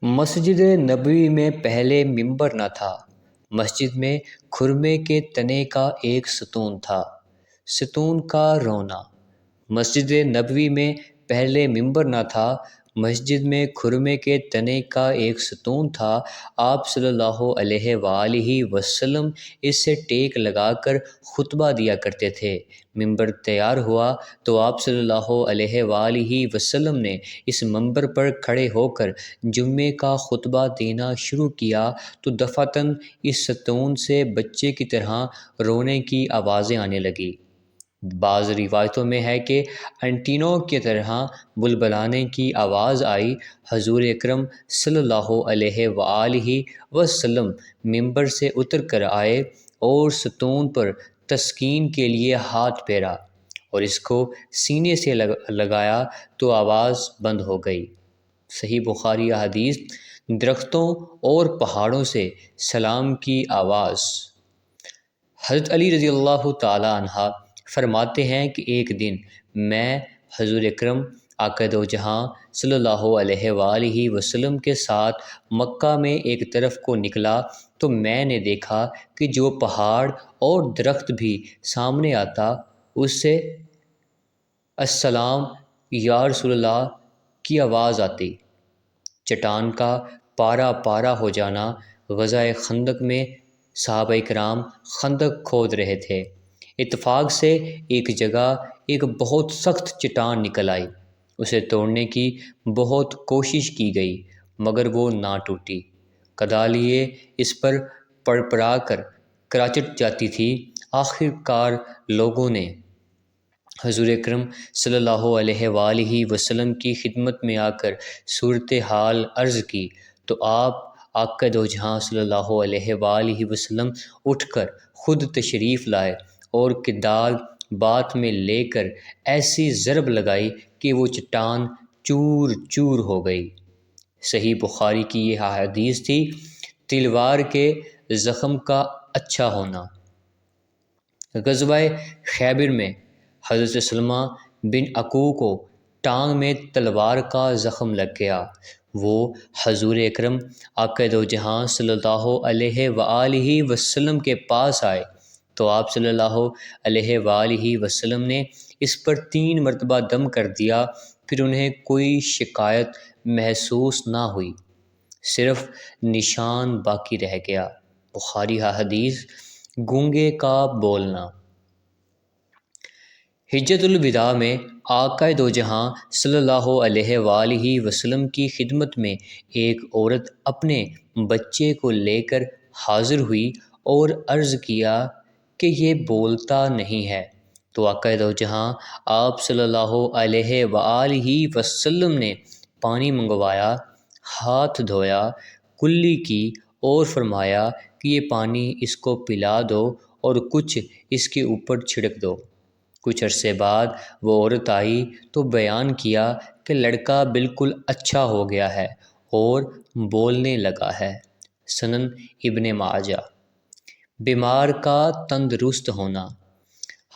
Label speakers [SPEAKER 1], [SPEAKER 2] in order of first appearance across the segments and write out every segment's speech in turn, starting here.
[SPEAKER 1] مسجد نبوی میں پہلے ممبر نہ تھا۔ مسجد میں کھرمے کے تنے کا ایک ستون تھا۔ ستون کا رونا۔ مسجد نبوی میں پہلے ممبر نہ تھا۔ مسجد میں کھرمے کے تنے کا ایک ستون تھا۔ آپ صلی اللہ علیہ وآلہ وسلم اس سے ٹیک لگا کر خطبہ دیا کرتے تھے۔ ممبر تیار ہوا تو آپ صلی اللہ علیہ وآلہ وسلم نے اس ممبر پر کھڑے ہو کر جمعے کا خطبہ دینا شروع کیا تو دفعتاً اس ستون سے بچے کی طرح رونے کی آوازیں آنے لگیں۔ بعض روایتوں میں ہے کہ انٹینوں کی طرح بلبلانے کی آواز آئی۔ حضور اکرم صلی اللہ علیہ وآلہ وسلم ممبر سے اتر کر آئے اور ستون پر تسکین کے لیے ہاتھ پھیرا اور اس کو سینے سے لگایا تو آواز بند ہو گئی۔ صحیح بخاری حدیث۔ درختوں اور پہاڑوں سے سلام کی آواز۔ حضرت علی رضی اللہ تعالی عنہ فرماتے ہیں کہ ایک دن میں حضور اکرم آقا دو جہاں صلی اللہ علیہ وآلہ وسلم کے ساتھ مکہ میں ایک طرف کو نکلا تو میں نے دیکھا کہ جو پہاڑ اور درخت بھی سامنے آتا اس سے السلام یا رسول اللہ کی آواز آتی۔ چٹان کا پارا پارا ہو جانا۔ غزوہ خندق میں صحابہ کرام خندق کھود رہے تھے۔ اتفاق سے ایک جگہ ایک بہت سخت چٹان نکل آئی۔ اسے توڑنے کی بہت کوشش کی گئی مگر وہ نہ ٹوٹی۔ کدالیے اس پر پڑ پڑا کر کراچٹ جاتی تھی۔ آخر کار لوگوں نے حضور اکرم صلی اللہ علیہ وآلہ وسلم کی خدمت میں آ کر صورتحال عرض کی تو آپ آقا دو جہاں صلی اللہ علیہ وآلہ وسلم اٹھ کر خود تشریف لائے اور کدال بات میں لے کر ایسی ضرب لگائی کہ وہ چٹان چور چور ہو گئی۔ صحیح بخاری کی یہ حدیث تھی۔ تلوار کے زخم کا اچھا ہونا۔ غزوہ خیبر میں حضرت سلمہ بن اکوع کو ٹانگ میں تلوار کا زخم لگ گیا۔ وہ حضور اکرم آقا دو جہاں صلی اللہ علیہ وآلہ وسلم کے پاس آئے تو آپ صلی اللہ علیہ وآلہ وسلم نے اس پر 3 مرتبہ دم کر دیا۔ پھر انہیں کوئی شکایت محسوس نہ ہوئی، صرف نشان باقی رہ گیا۔ بخاری حدیث۔ گونگے کا بولنا۔ حجۃ الوداع میں آقا دو جہاں صلی اللہ علیہ وآلہ وسلم کی خدمت میں ایک عورت اپنے بچے کو لے کر حاضر ہوئی اور عرض کیا کہ یہ بولتا نہیں ہے تو آقا دو جہاں آپ صلی اللہ علیہ وآلہ وسلم نے پانی منگوایا، ہاتھ دھویا، کلی کی اور فرمایا کہ یہ پانی اس کو پلا دو اور کچھ اس کے اوپر چھڑک دو۔ کچھ عرصے بعد وہ عورت آئی تو بیان کیا کہ لڑکا بالکل اچھا ہو گیا ہے اور بولنے لگا ہے۔ سنن ابن ماجہ۔ بیمار کا تندرست ہونا۔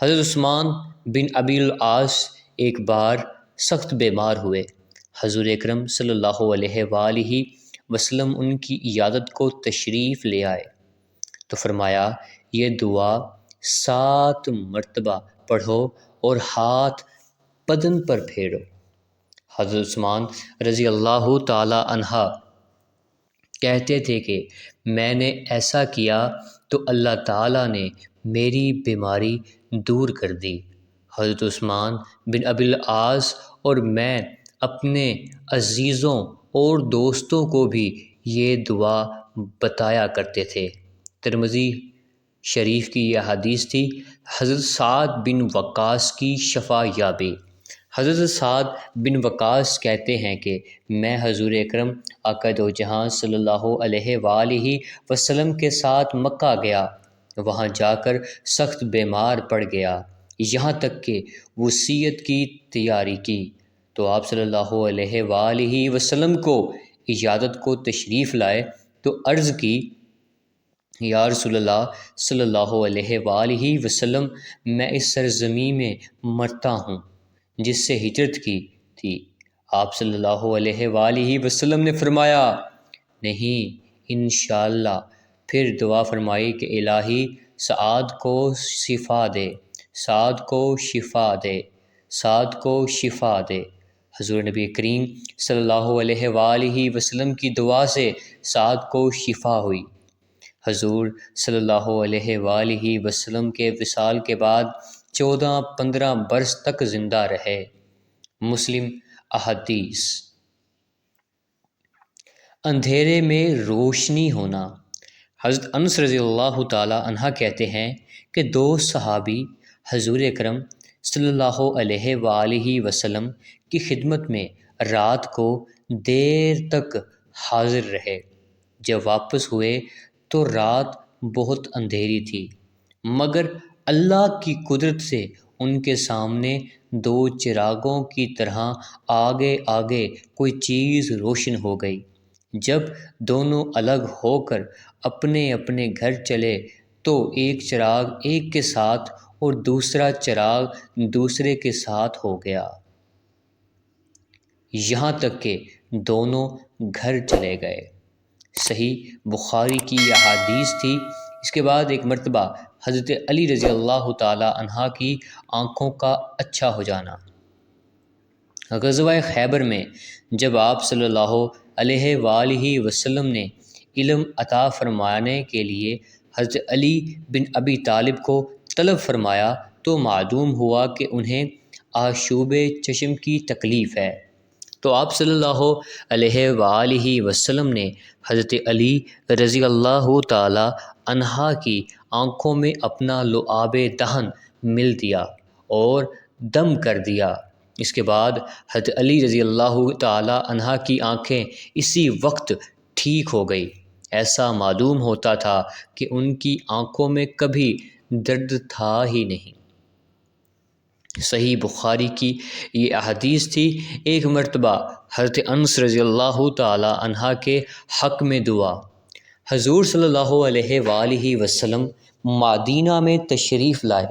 [SPEAKER 1] حضرت عثمان بن ابی العاص ایک بار سخت بیمار ہوئے۔ حضور اکرم صلی اللہ علیہ وآلہ وسلم ان کی عیادت کو تشریف لے آئے تو فرمایا یہ دعا 7 مرتبہ پڑھو اور ہاتھ بدن پر پھیرو۔ حضرت عثمان رضی اللہ تعالی عنہ کہتے تھے کہ میں نے ایسا کیا تو اللہ تعالیٰ نے میری بیماری دور کر دی۔ حضرت عثمان بن ابی العاص اور میں اپنے عزیزوں اور دوستوں کو بھی یہ دعا بتایا کرتے تھے۔ ترمذی شریف کی یہ حدیث تھی۔ حضرت سعد بن وقاص کی شفا یابی۔ حضرت سعد بن وقاص کہتے ہیں کہ میں حضور اکرم آقا دو جہاں صلی اللہ علیہ وآلہ وسلم کے ساتھ مکہ گیا۔ وہاں جا کر سخت بیمار پڑ گیا، یہاں تک کہ وصیت کی تیاری کی تو آپ صلی اللہ علیہ وآلہ وسلم کو عیادت کو تشریف لائے تو عرض کی یا رسول اللہ صلی اللہ علیہ وآلہ وسلم میں اس سرزمین میں مرتا ہوں جس سے ہجرت کی تھی۔ آپ صلی اللہ علیہ وآلہ وسلم نے فرمایا نہیں انشاءاللہ۔ پھر دعا فرمائی کہ الہی سعاد کو شفا دے، سعاد کو شفا دے، سعاد کو شفا دے۔ حضور نبی کریم صلی اللہ علیہ وآلہ وسلم کی دعا سے سعاد کو شفا ہوئی۔ حضور صلی اللہ علیہ وآلہ وسلم کے وصال کے بعد 14-15 برس تک زندہ رہے۔ مسلم احادیث۔ اندھیرے میں روشنی ہونا۔ حضرت انس رضی اللہ تعالی عنہ کہتے ہیں کہ 2 صحابی حضور اکرم صلی اللہ علیہ وآلہ وسلم کی خدمت میں رات کو دیر تک حاضر رہے۔ جب واپس ہوئے تو رات بہت اندھیری تھی، مگر اللہ کی قدرت سے ان کے سامنے 2 چراغوں کی طرح آگے آگے کوئی چیز روشن ہو گئی۔ جب دونوں الگ ہو کر اپنے اپنے گھر چلے تو ایک چراغ ایک کے ساتھ اور دوسرا چراغ دوسرے کے ساتھ ہو گیا، یہاں تک کہ دونوں گھر چلے گئے۔ صحیح بخاری کی یہ حدیث تھی۔ اس کے بعد ایک مرتبہ حضرت علی رضی اللہ تعالی عنہ کی آنکھوں کا اچھا ہو جانا۔ غزوہ خیبر میں جب آپ صلی اللہ علیہ وآلہ وسلم نے علم عطا فرمانے کے لیے حضرت علی بن ابی طالب کو طلب فرمایا تو معلوم ہوا کہ انہیں آشوب چشم کی تکلیف ہے، تو آپ صلی اللہ علیہ وآلہ وسلم نے حضرت علی رضی اللہ تعالی عنہ کی آنکھوں میں اپنا لعاب دہن مل دیا اور دم کر دیا۔ اس کے بعد حضرت علی رضی اللہ تعالی عنہ کی آنکھیں اسی وقت ٹھیک ہو گئی۔ ایسا معلوم ہوتا تھا کہ ان کی آنکھوں میں کبھی درد تھا ہی نہیں۔ صحیح بخاری کی یہ احادیث تھی۔ ایک مرتبہ حضرت انس رضی اللہ تعالی عنہ کے حق میں دعا۔ حضور صلی اللہ علیہ وآلہ وسلم مدینہ میں تشریف لائے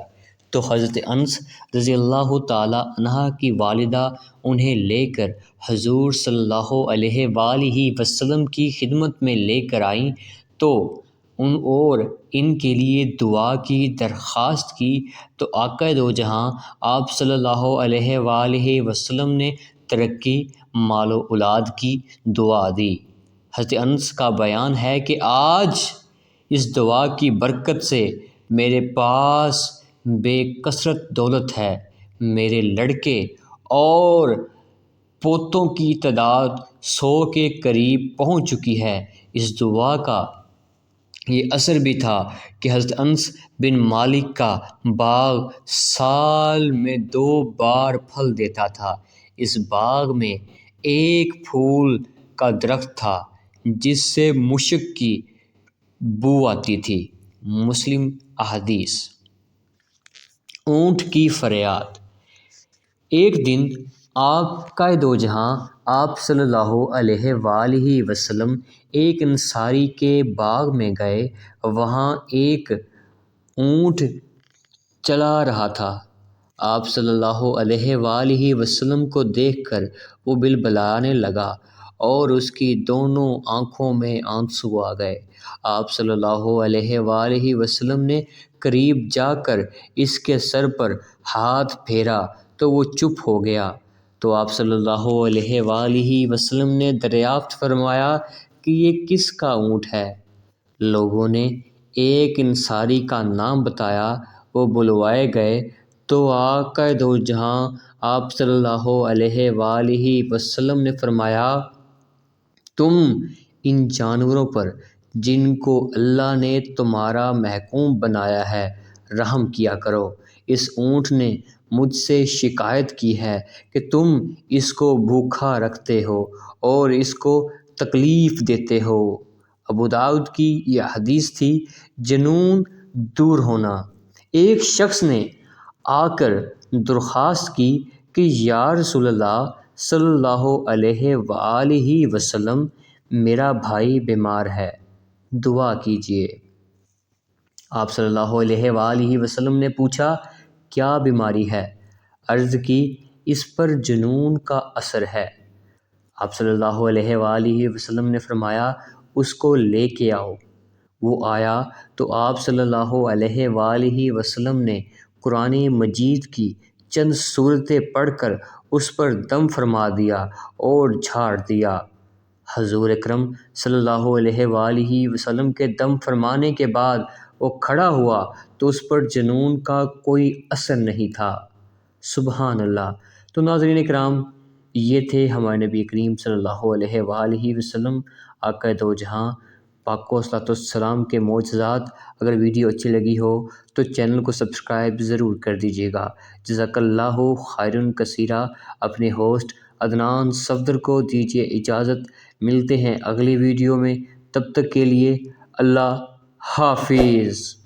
[SPEAKER 1] تو حضرت انس رضی اللہ تعالی عنہ کی والدہ انہیں لے کر حضور صلی اللہ علیہ وآلہ وسلم کی خدمت میں لے کر آئیں تو ان کے لیے دعا کی درخواست کی تو آقا دو جہاں آپ صلی اللہ علیہ وآلہ وسلم نے ترقی، مال و اولاد کی دعا دی۔ حضرت انس کا بیان ہے کہ آج اس دعا کی برکت سے میرے پاس بے کثرت دولت ہے، میرے لڑکے اور پوتوں کی تعداد 100 کے قریب پہنچ چکی ہے۔ اس دعا کا یہ اثر بھی تھا کہ حضرت انس بن مالک کا باغ سال میں 2 بار پھل دیتا تھا۔ اس باغ میں ایک پھول کا درخت تھا جس سے مشک کی بو آتی تھی۔ مسلم احادیث۔ اونٹ کی فریاد۔ ایک دن آقا دو جہاں آپ صلی اللہ علیہ وآلہ وسلم ایک انصاری کے باغ میں گئے۔ وہاں ایک اونٹ چلا رہا تھا۔ آپ صلی اللہ علیہ وآلہ وسلم کو دیکھ کر وہ بلبلانے لگا اور اس کی دونوں آنکھوں میں آنسو آ گئے۔ آپ صلی اللہ علیہ وآلہ وسلم نے قریب جا کر اس کے سر پر ہاتھ پھیرا تو وہ چپ ہو گیا، تو آپ صلی اللہ علیہ وآلہ وسلم نے دریافت فرمایا کہ یہ کس کا اونٹ ہے؟ لوگوں نے ایک انصاری کا نام بتایا، وہ بلوائے گئے تو آقا دو جہاں آپ صلی اللہ علیہ وآلہ وسلم نے فرمایا، تم ان جانوروں پر جن کو اللہ نے تمہارا محکوم بنایا ہے رحم کیا کرو۔ اس اونٹ نے مجھ سے شکایت کی ہے کہ تم اس کو بھوکا رکھتے ہو اور اس کو تکلیف دیتے ہو۔ ابو داؤد کی یہ حدیث تھی۔ جنون دور ہونا۔ ایک شخص نے آ کر درخواست کی کہ یا رسول اللہ صلی اللہ علیہ وآلہ وسلم، میرا بھائی بیمار ہے، دعا کیجیے۔ آپ صلی اللہ علیہ وآلہ وسلم نے پوچھا، کیا بیماری ہے؟ عرض کی، اس پر جنون کا اثر ہے۔ آپ صلی اللہ علیہ وآلہ وسلم نے فرمایا، اس کو لے کے آؤ۔ وہ آیا تو آپ صلی اللہ علیہ وآلہ وسلم نے قرآن مجید کی چند صورتیں پڑھ کر اس پر دم فرما دیا اور جھاڑ دیا۔ حضور اکرم صلی اللہ علیہ وآلہ وسلم کے دم فرمانے کے بعد وہ کھڑا ہوا تو اس پر جنون کا کوئی اثر نہیں تھا۔ سبحان اللہ۔ تو ناظرین اکرام، یہ تھے ہمارے نبی کریم صلی اللہ علیہ وآلہ وسلم آقا دو جہاں پاک و صلاۃ والسلام کے معجزات۔ اگر ویڈیو اچھی لگی ہو تو چینل کو سبسکرائب ضرور کر دیجیے گا۔ جزاک اللہ خیرن کثیرہ۔ اپنے ہوسٹ عدنان صفدر کو دیجیے اجازت، ملتے ہیں اگلی ویڈیو میں، تب تک کے لیے اللہ حافظ۔